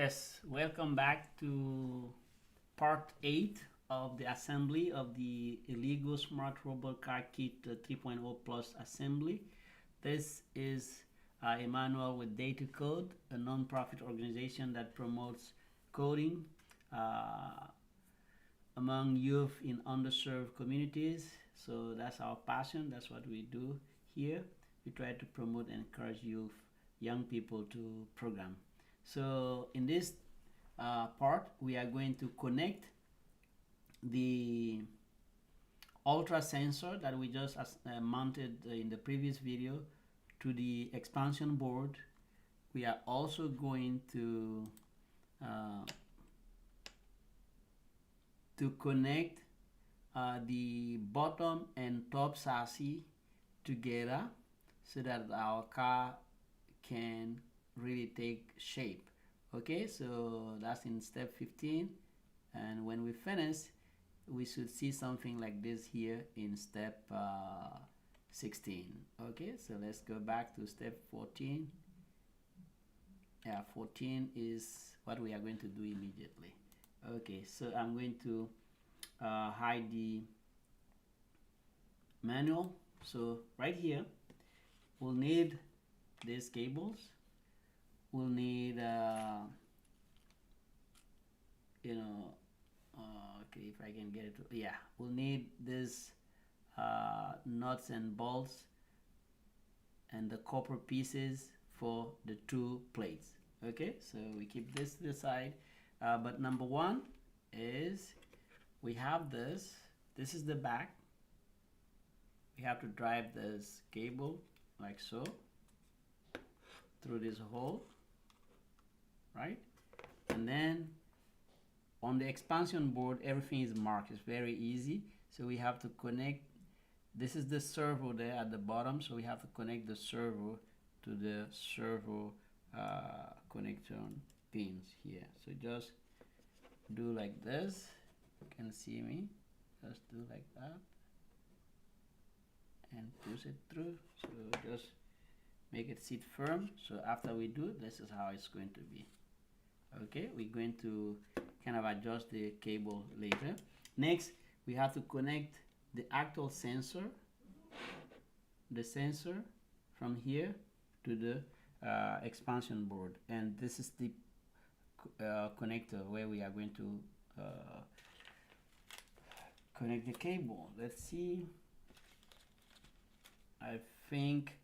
Yes, welcome back to part 8 of the assembly of the Elegoo Smart Robot Car Kit 3.0 Plus assembly. This is a manual with Daytocode, a non-profit organization that promotes coding among youth in underserved communities. So that's our passion, that's what we do here. We try to promote and encourage young people to program. So in this part, we are going to connect the ultra sensor that we just mounted in the previous video to the expansion board. We are also going to connect the bottom and top chassis together so that our car can really take shape. Okay, so that's in step 15, and when we finish we should see something like this here in step 16. Okay, so let's go back to step 14. 14 is what we are going to do immediately. Okay, so I'm going to hide the manual. So right here we'll need these cables. We'll need okay, if I can get it to, yeah, we'll need this nuts and bolts and the copper pieces for the two plates. Okay, so we keep this to the side, but number one is we have this is the back. We have to drive this cable like so through this hole, right? And then on the expansion board everything is marked. It's very easy. So we have to connect, this is the servo there at the bottom, so we have to connect the servo to the servo connection pins here. So just do like this. You can see me, just do like that and push it through. So just make it sit firm. So after we do, this is how it's going to be. Okay, we're going to kind of adjust the cable later. Next, we have to connect the actual sensor, from here to the expansion board, and this is the connector where we are going to connect the cable. Let's see. I think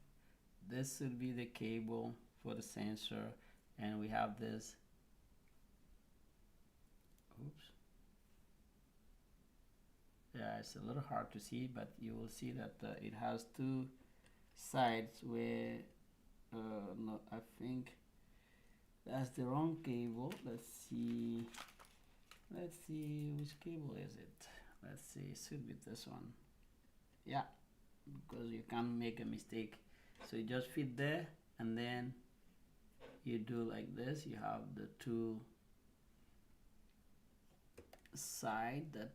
this should be the cable for the sensor, and we have this. Oops. Yeah, it's a little hard to see, but you will see that it has two sides where no, I think that's the wrong cable. Let's see which cable is it. Let's see, it should be this one. Yeah, because you can't make a mistake. So you just fit there, and then you do like this. You have the two side that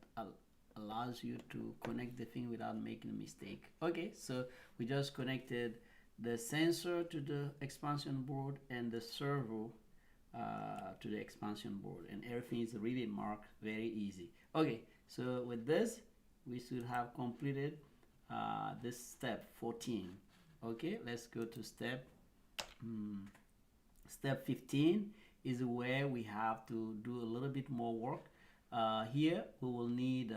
allows you to connect the thing without making a mistake. Okay, so we just connected the sensor to the expansion board and the servo to the expansion board, and everything is really marked, very easy. Okay, so with this we should have completed this step 14. Okay, let's go to step 15 is where we have to do a little bit more work. Here we will need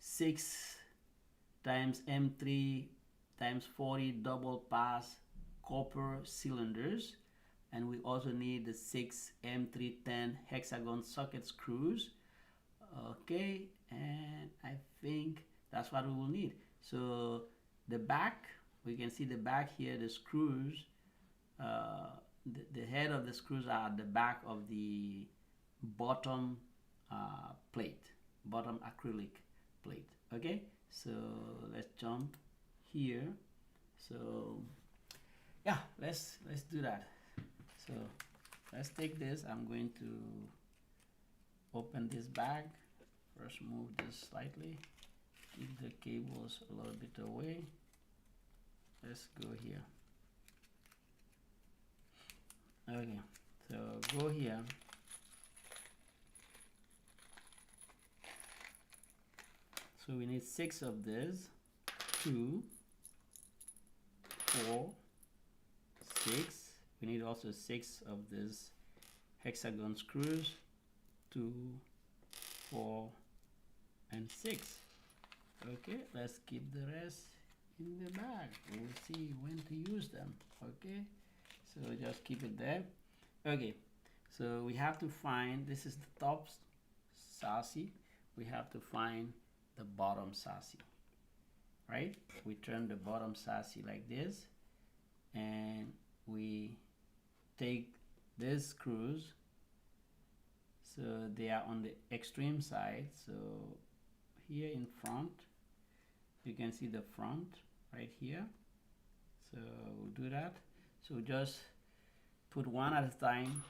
6 times M3 times 40 double pass copper cylinders, and we also need the 6 M310 hexagon socket screws. Okay, and I think that's what we will need. So the back, we can see the back here, the screws, the head of the screws are at the back of the bottom plate, bottom acrylic plate. Okay, so let's jump here. So yeah, let's do that. So let's take this. I'm going to open this bag. First move this slightly, keep the cables a little bit away. Let's go here. Okay, so go here, so we need 6 of this, 2, 4, 6. We need also 6 of this hexagon screws, 2, 4, and 6. Okay, let's keep the rest in the bag. We'll see when to use them. Okay, so just keep it there. Okay, so we have to find, this is the top chassis. We have to find the bottom chassis, right? We turn the bottom chassis like this, and we take these screws, so they are on the extreme side. So here in front, you can see the front right here. So we'll do that. So just put one at a time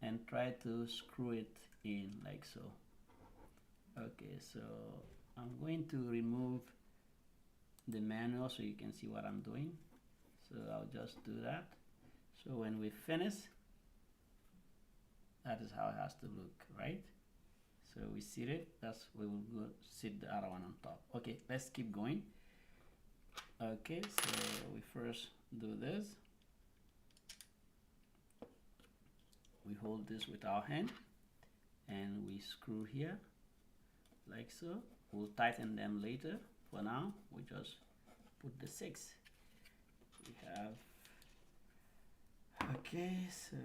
and try to screw it in like so. Okay, so I'm going to remove the manual so you can see what I'm doing. So I'll just do that. So when we finish, that is how it has to look, right? So we seat it, that's we will go sit the other one on top. Okay, let's keep going. Okay, so we first do this. We hold this with our hand and we screw here like so. We'll tighten them later. For now, we just put the 6. We have, okay, so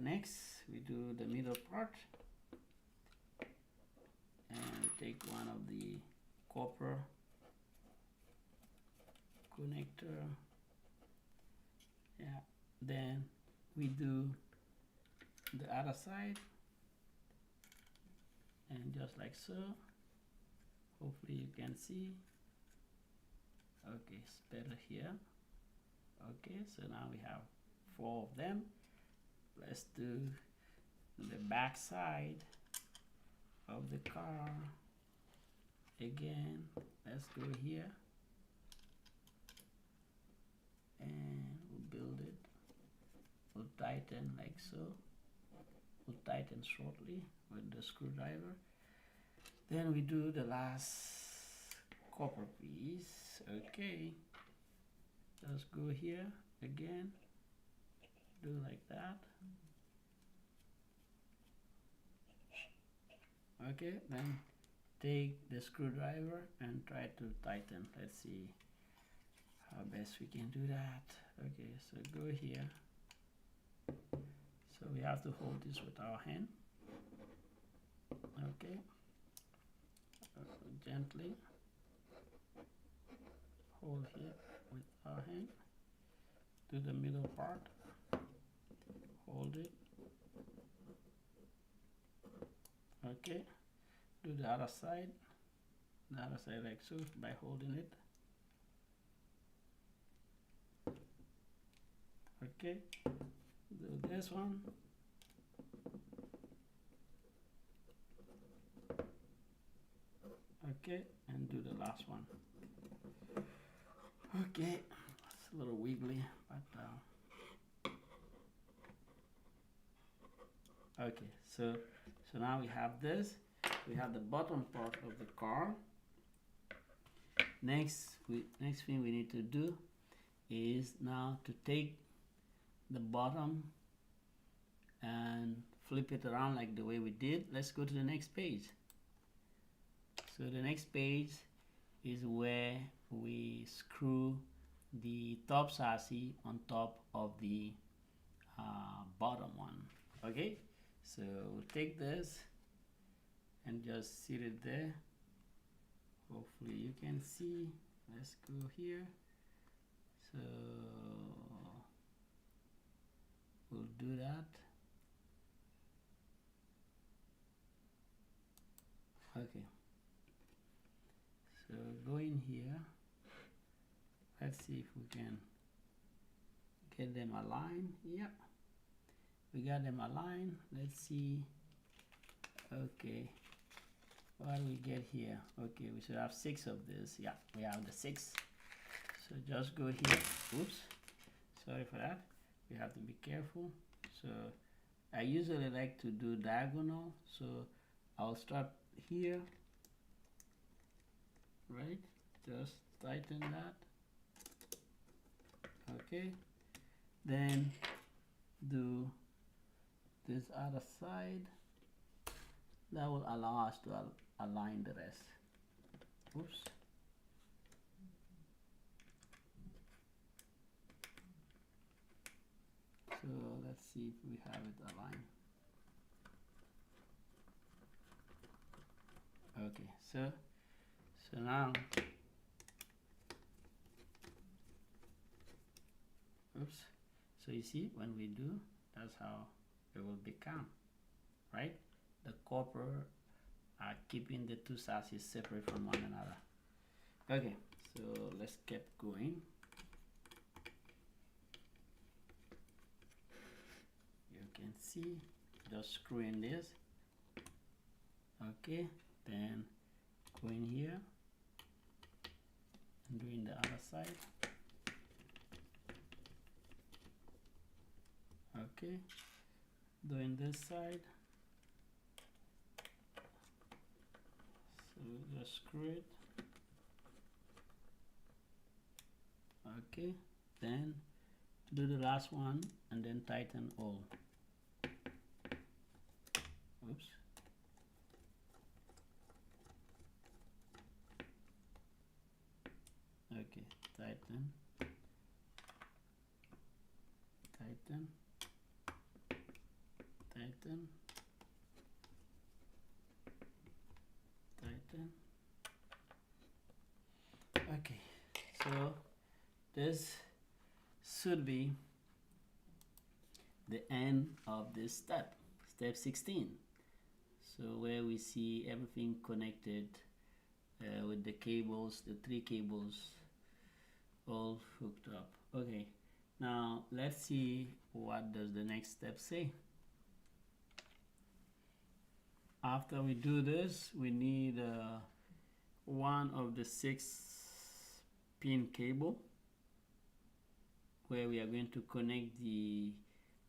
next we do the middle part. And we take one of the copper connector. Yeah, then we do the other side, and just like so. Hopefully you can see. Okay, it's better here. Okay, so now we have 4 of them. Let's do the back side of the car again. Let's go here and we'll build it. We'll tighten like so. We'll tighten shortly with the screwdriver. Then we do the last copper piece. Okay, just go here again, do like that. Okay, then take the screwdriver and try to tighten. Let's see how best we can do that. Okay, so go here. So we have to hold this with our hand. Okay, gently hold here with our hand. Do the middle part. Hold it. Okay, do the other side like so by holding it. Okay, do this one. Okay, and do the last one. Okay, it's a little wiggly, but okay, so now we have this. We have the bottom part of the car. Next thing we need to do is now to take the bottom and flip it around like the way we did. Let's go to the next page. So the next page is where we screw the top chassis on top of the bottom one. Okay, so we'll take this and just sit it there. Hopefully you can see. Let's go here. So we'll do that. Okay, so go in here. Let's see if we can get them aligned. Yep, we got them aligned. Let's see. Okay, what do we get here? Okay, we should have 6 of this. Yeah, we have the 6. So just go here. Oops, sorry for that. We have to be careful. So I usually like to do diagonal, so I'll start here, right? Just tighten that. Okay, then do this other side. That will allow us to align the rest. Oops. So let's see if we have it aligned. Okay, so now, oops. So you see, when we do, that's how it will become, right? The copper are keeping the two chassis separate from one another. Okay, so let's keep going. You can see, just screw in this. Okay, then go in here and doing the other side. Okay, doing this side. So just screw it. Okay, then do the last one and then tighten all. Oops. Okay, tighten, tighten, tighten, tighten. Okay, so this should be the end of this step, step 16. So where we see everything connected with the cables, the 3 cables all hooked up. Okay, now let's see what does the next step say. After we do this, we need one of the 6-pin cable where we are going to connect the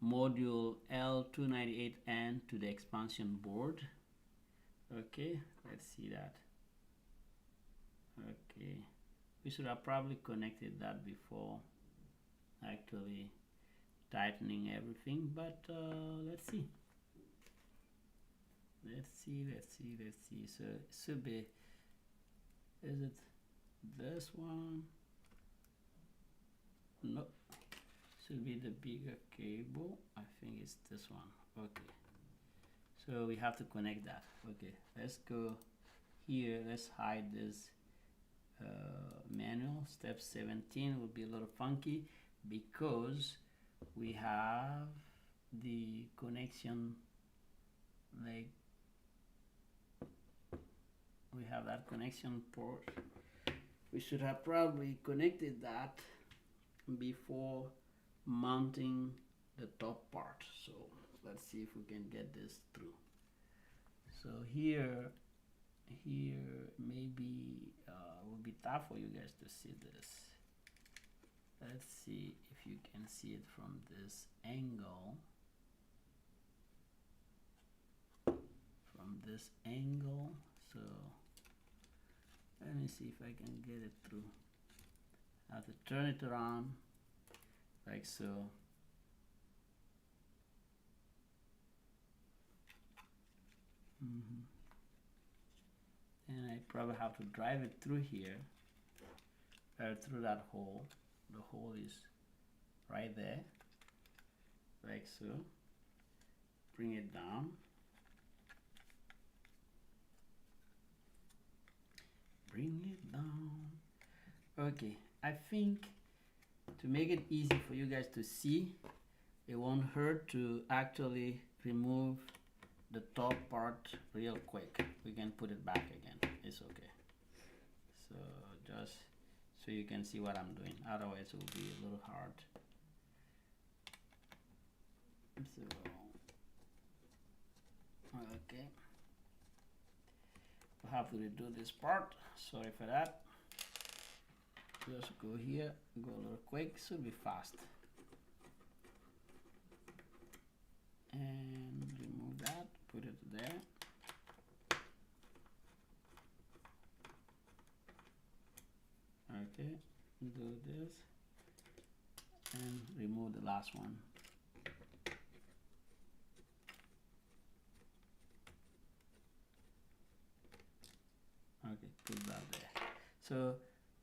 module L298N to the expansion board. Okay, let's see that. Okay, we should have probably connected that before actually tightening everything, but let's see. Let's see. So it should be, is it this one? No, should be the bigger cable. I think it's this one. Okay, so we have to connect that. Okay, let's go here. Let's hide this manual. Step 17 will be a little funky because we have the connection, like we have that connection port. We should have probably connected that before mounting the top part. So let's see if we can get this through. So here maybe will be tough for you guys to see this. Let's see if you can see it from this angle. From this angle, so let me see if I can get it through. I have to turn it around like so. And I probably have to drive it through here, through that hole. The hole is right there, like so. Bring it down. Bring it down. Okay, I think to make it easy for you guys to see, it won't hurt to actually remove the top part real quick. We can put it back again. It's okay. So just so you can see what I'm doing. Otherwise it will be a little hard. So okay. I have to redo this part. Sorry for that. Just go here, go a little quick, should be fast. And there. Okay, do this and remove the last one. Okay, put that there. So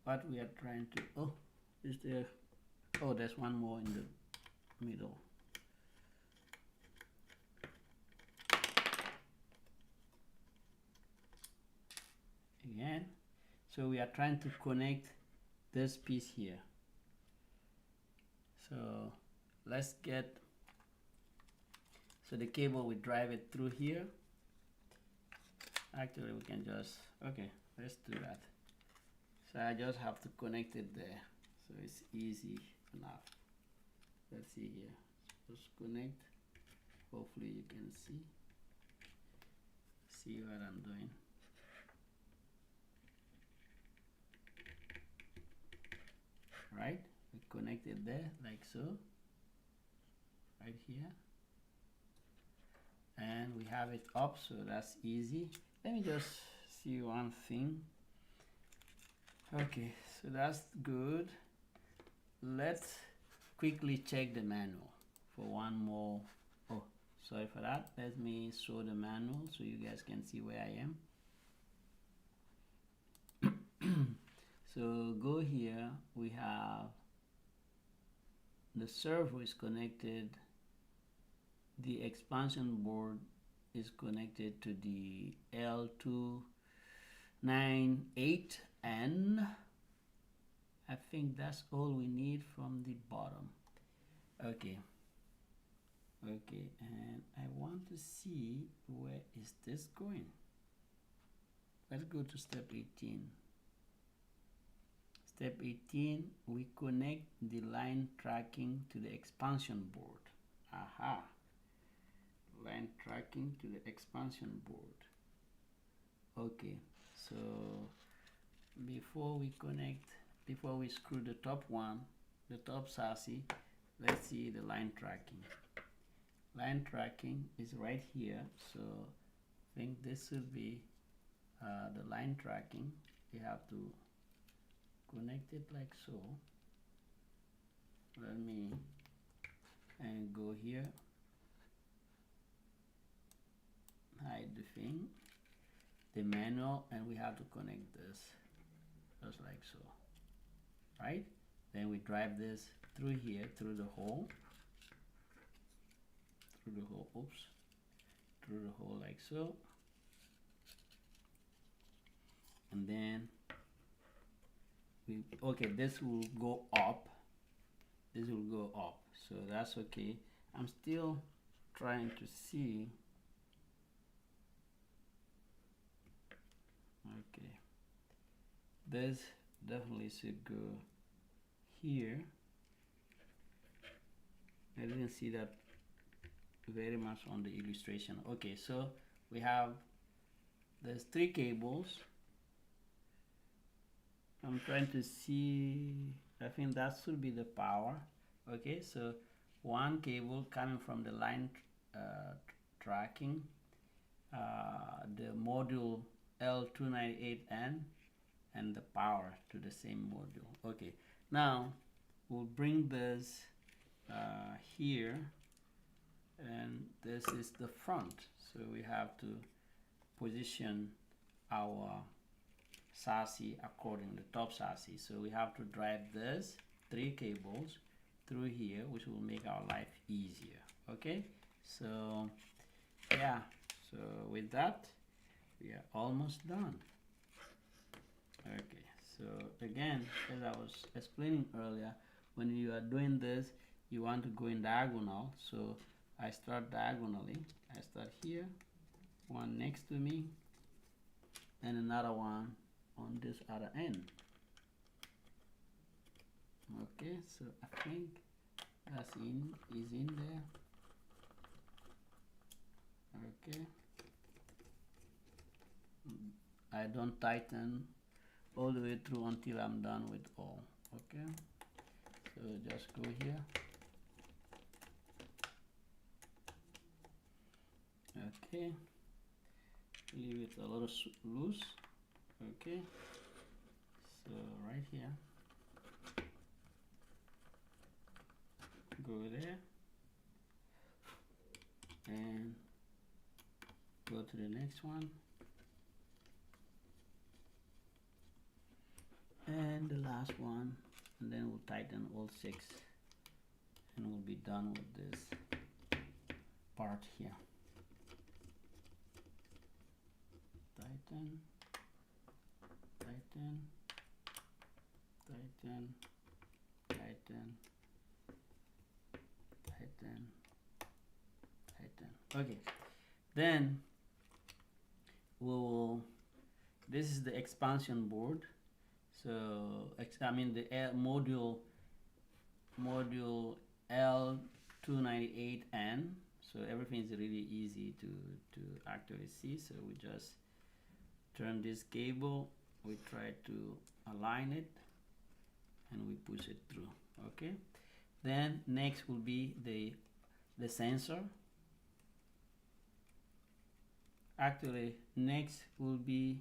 what we are trying to, oh, is there, oh, there's one more in the middle. Again, so we are trying to connect this piece here. So let's get, so the cable, we drive it through here. Actually, we can just, okay, let's do that. So I just have to connect it there. So it's easy enough. Let's see here. Just connect. Hopefully you can see what I'm doing. Right? We connect it there like so. Right here. And we have it up, so that's easy. Let me just see one thing. Okay, so that's good. Let's quickly check the manual for one more. Oh, sorry for that. Let me show the manual so you guys can see where I am. So go here, we have the servo is connected, the expansion board is connected to the L298N. I think that's all we need from the bottom. Okay, and I want to see where is this going. Let's go to step 18. Step 18, we connect the line tracking to the expansion board. Aha! Line tracking to the expansion board. Okay, so before we screw the top one, the top chassis, let's see the line tracking. Line tracking is right here, so I think this should be the line tracking. You have to connect it like so. Let me and go here, hide the thing, the manual, and we have to connect this just like so, right? Then we drive this through here, through the hole, oops, through the hole like so, and then okay, this will go up, so that's okay. I'm still trying to see. Okay, this definitely should go here. I didn't see that very much on the illustration. Okay, so we have, there's 3 cables. I'm trying to see, I think that should be the power. Okay, so one cable coming from the line tracking, the module L298N, and the power to the same module. Okay, now we'll bring this here, and this is the front, so we have to position our chassis according to the top chassis. So we have to drive this 3 cables through here, which will make our life easier. Okay, so yeah, so with that we are almost done. Okay, so again, as I was explaining earlier, when you are doing this, you want to go in diagonal. So I start diagonally. I start here, one next to me, and another one on this other end. Okay, so I think that's is in there. Okay, I don't tighten all the way through until I'm done with all. Okay, so just go here. Okay, leave it a little loose. Okay, so right here, go there and go to the next one, and the last one, and then we'll tighten all 6, and we'll be done with this part here. Tighten, tighten, tighten, tighten, tighten, tighten. Okay, then we'll, this is the expansion board. So I mean the module L298N. So everything is really easy to actually see. So we just turn this cable, we try to align it, and we push it through. Okay, then next will be the sensor. Actually, next will be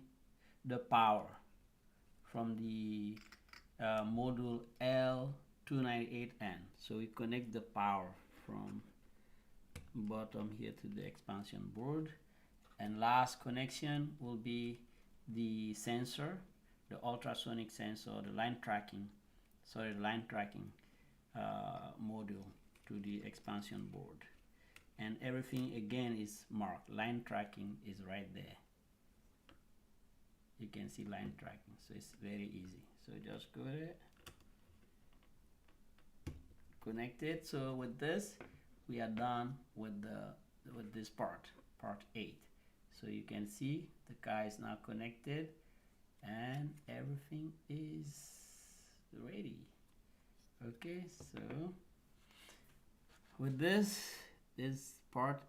the power from the module L298N. So we connect the power from bottom here to the expansion board, and last connection will be the sensor, the ultrasonic sensor, the line tracking module to the expansion board. And everything again is marked. Line tracking is right there. You can see line tracking, so it's very easy. So just go there, connect it. So with this, we are done with this part 8. So you can see the car is now connected and everything is ready. Okay, so with this part